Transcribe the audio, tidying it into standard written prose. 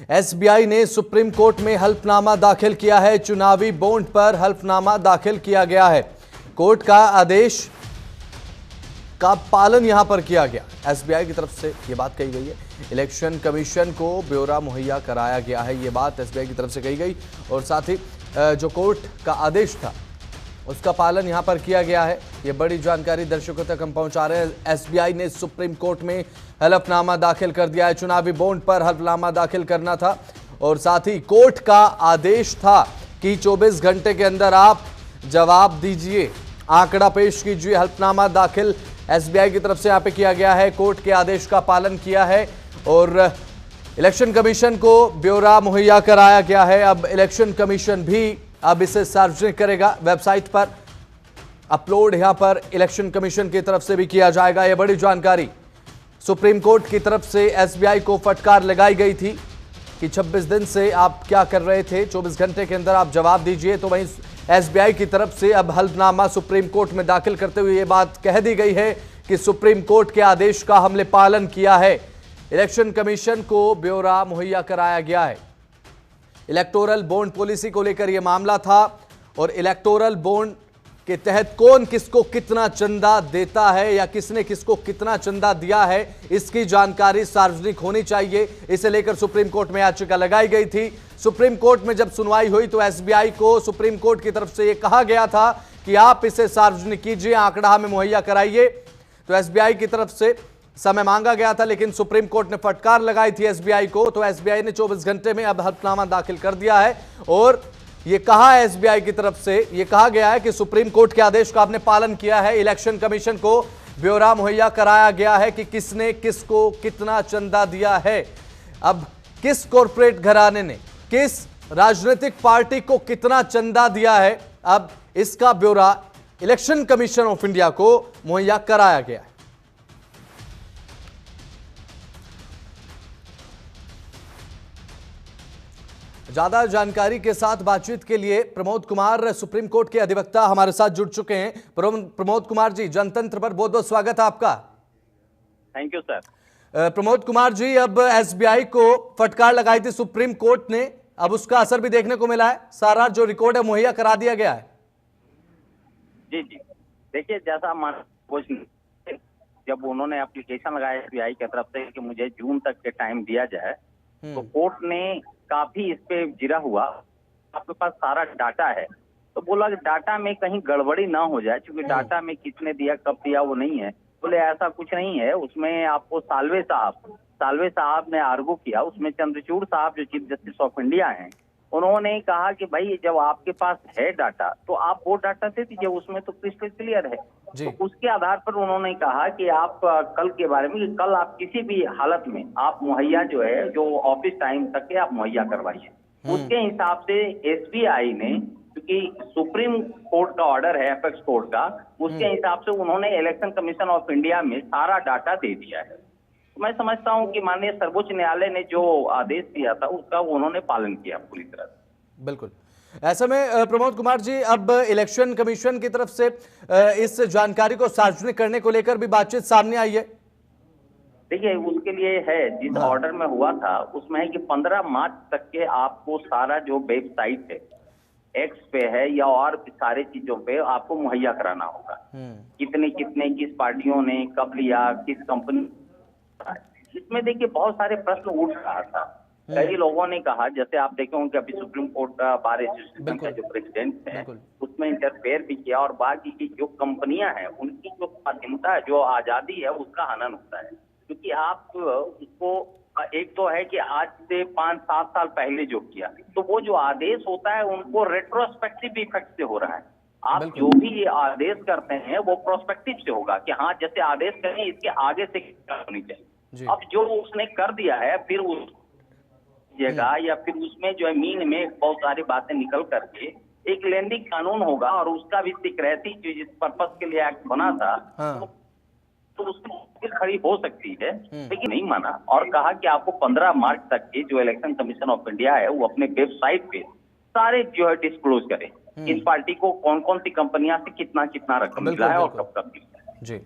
SBI ने supreme court में हल्फनामा दाखिल किया है। चुनावी बॉन्ड पर हल्फनामा दाखिल किया गया है। कोर्ट का आदेश का पालन यहां पर किया गया। एसबीआई की तरफ से यह बात कही गई है। इलेक्शन कमीशन को ब्यौरा मुहैया कराया गया है, यह बात एसबीआई की तरफ से कही गई। और साथ ही जो कोर्ट का आदेश था उसका पालन यहां पर किया गया है। ये बड़ी जानकारी दर्शकों तक हम पहुंचा रहे हैं। एसबीआई ने सुप्रीम कोर्ट में हलफनामा दाखिल कर दिया है। चुनावी बॉन्ड पर हलफनामा दाखिल करना था और साथ ही कोर्ट का आदेश था कि 24 घंटे के अंदर आप जवाब दीजिए, आंकड़ा पेश कीजिए। हलफनामा दाखिल एसबीआई की तरफ से यहाँ पे किया गया है। कोर्ट के आदेश का पालन किया है और इलेक्शन कमीशन को ब्यौरा मुहैया कराया गया है। अब इलेक्शन कमीशन भी अब इसे सार्वजनिक करेगा, वेबसाइट पर अपलोड यहां पर इलेक्शन कमीशन की तरफ से भी किया जाएगा। यह बड़ी जानकारी सुप्रीम कोर्ट की तरफ से एसबीआई को फटकार लगाई गई थी कि 26 दिन से आप क्या कर रहे थे, 24 घंटे के अंदर आप जवाब दीजिए। तो वहीं एसबीआई की तरफ से अब हल्फनामा सुप्रीम कोर्ट में दाखिल करते हुए यह बात कह दी गई है कि सुप्रीम कोर्ट के आदेश का हमने पालन किया है। इलेक्शन कमीशन को ब्यौरा मुहैया कराया गया है। इलेक्टोरल बॉन्ड पॉलिसी को लेकर यह मामला था और इलेक्टोरल बॉन्ड के तहत कौन किसको कितना चंदा देता है या किसने किसको कितना चंदा दिया है, इसकी जानकारी सार्वजनिक होनी चाहिए। इसे लेकर सुप्रीम कोर्ट में याचिका लगाई गई थी। सुप्रीम कोर्ट में जब सुनवाई हुई तो एसबीआई को सुप्रीम कोर्ट की तरफ से यह कहा गया था कि आप इसे सार्वजनिक कीजिए, आंकड़ा हमें मुहैया कराइए। तो एसबीआई की तरफ से समय मांगा गया था, लेकिन सुप्रीम कोर्ट ने फटकार लगाई थी एसबीआई को। तो एसबीआई ने 24 घंटे में अब हल्फनामा दाखिल कर दिया है और यह कहा है एसबीआई की तरफ से, यह कहा गया है कि सुप्रीम कोर्ट के आदेश का आपने पालन किया है। इलेक्शन कमीशन को ब्यौरा मुहैया कराया गया है कि किसने किसको कितना चंदा दिया है। अब किस कॉरपोरेट घराने ने किस राजनीतिक पार्टी को कितना चंदा दिया है, अब इसका ब्यौरा इलेक्शन कमीशन ऑफ इंडिया को मुहैया कराया गया है। ज्यादा जानकारी के साथ बातचीत के लिए प्रमोद कुमार, सुप्रीम कोर्ट के अधिवक्ता, हमारे साथ जुड़ चुके हैं। प्रमोद कुमार जी, जनतंत्र पर बहुत बहुत स्वागत है आपका। Thank you sir. Pramod Kumar ji, अब एसबीआई को फटकार लगाई थी सुप्रीम कोर्ट ने, अब उसका असर भी देखने को मिला है, सारा जो रिकॉर्ड है मुहैया करा दिया गया है। जी जी, देखिए जैसा जब उन्होंने एप्लीकेशन लगाया एसबीआई की तरफ से कि मुझे जून तक के टाइम दिया जाए, तो कोर्ट ने काफी इस पे जिरा हुआ। आपके पास सारा डाटा है, तो बोला कि डाटा में कहीं गड़बड़ी ना हो जाए, क्योंकि डाटा में किसने दिया कब दिया वो नहीं है। बोले ऐसा कुछ नहीं है, उसमें आपको साल्वे साहब ने आर्गू किया। उसमें चंद्रचूड़ साहब जो चीफ जस्टिस ऑफ इंडिया हैं, उन्होंने कहा कि भाई जब आपके पास है डाटा तो आप वो डाटा दे दीजिए, उसमें तो क्रिस्टल क्लियर है। तो उसके आधार पर उन्होंने कहा कि आप कल के बारे में, कल आप किसी भी हालत में आप मुहैया जो है, जो ऑफिस टाइम तक के आप मुहैया करवाइए। उसके हिसाब से एसबीआई ने, क्योंकि सुप्रीम कोर्ट का ऑर्डर है, एपेक्स कोर्ट का, उसके हिसाब से उन्होंने इलेक्शन कमीशन ऑफ इंडिया में सारा डाटा दे दिया है। मैं समझता हूं कि माननीय सर्वोच्च न्यायालय ने जो आदेश दिया था उसका उन्होंने पालन किया पूरी तरह से। बिल्कुल। ऐसे में प्रमोद कुमार जी, अब इलेक्शन कमीशन की तरफ से इस जानकारी को सार्वजनिक करने को लेकर भी बातचीत सामने आई है। देखिए उसके लिए है, जिस ऑर्डर में हुआ था उसमें है कि 15 मार्च तक के आपको सारा जो वेबसाइट है, एक्स पे है या और सारे चीजों पे आपको मुहैया कराना होगा। कितने किस पार्टियों ने कब लिया, किस कंपनी। इसमें देखिए बहुत सारे प्रश्न उठ रहा था। कई लोगों ने कहा, जैसे आप देखे होंगे अभी सुप्रीम कोर्ट का बार एसोसिएशन का जो प्रेसिडेंट है उसमें इंटरफेयर भी किया, और बाकी की जो कंपनियां हैं उनकी जो स्वाधीनता है, जो आजादी है, उसका हनन होता है। क्योंकि आप उसको, एक तो है कि आज से 5-7 साल पहले जो किया, तो वो जो आदेश होता है उनको रेट्रोस्पेक्टिव इफेक्ट से हो रहा है। आप जो भी आदेश करते हैं वो प्रोस्पेक्टिव से होगा कि हाँ जैसे आदेश करें इसके आगे से होनी चाहिए। अब जो उसने कर दिया है, फिर उस जगह या फिर उसमें जो है मीन में बहुत सारी बातें निकल करके एक लैंडिंग कानून होगा, और उसका भी सिक्योरिटी जो जिस पर्पस के लिए एक्ट बना था, तो उसकी खड़ी हो सकती है, लेकिन नहीं माना और कहा कि आपको 15 मार्च तक के जो इलेक्शन कमीशन ऑफ इंडिया है वो अपने वेबसाइट पे सारे जो है डिस्क्लोज करें, इस पार्टी को कौन कौन सी कंपनियां से कितना कितना रकम मिला है और कब कब मिला है। जी।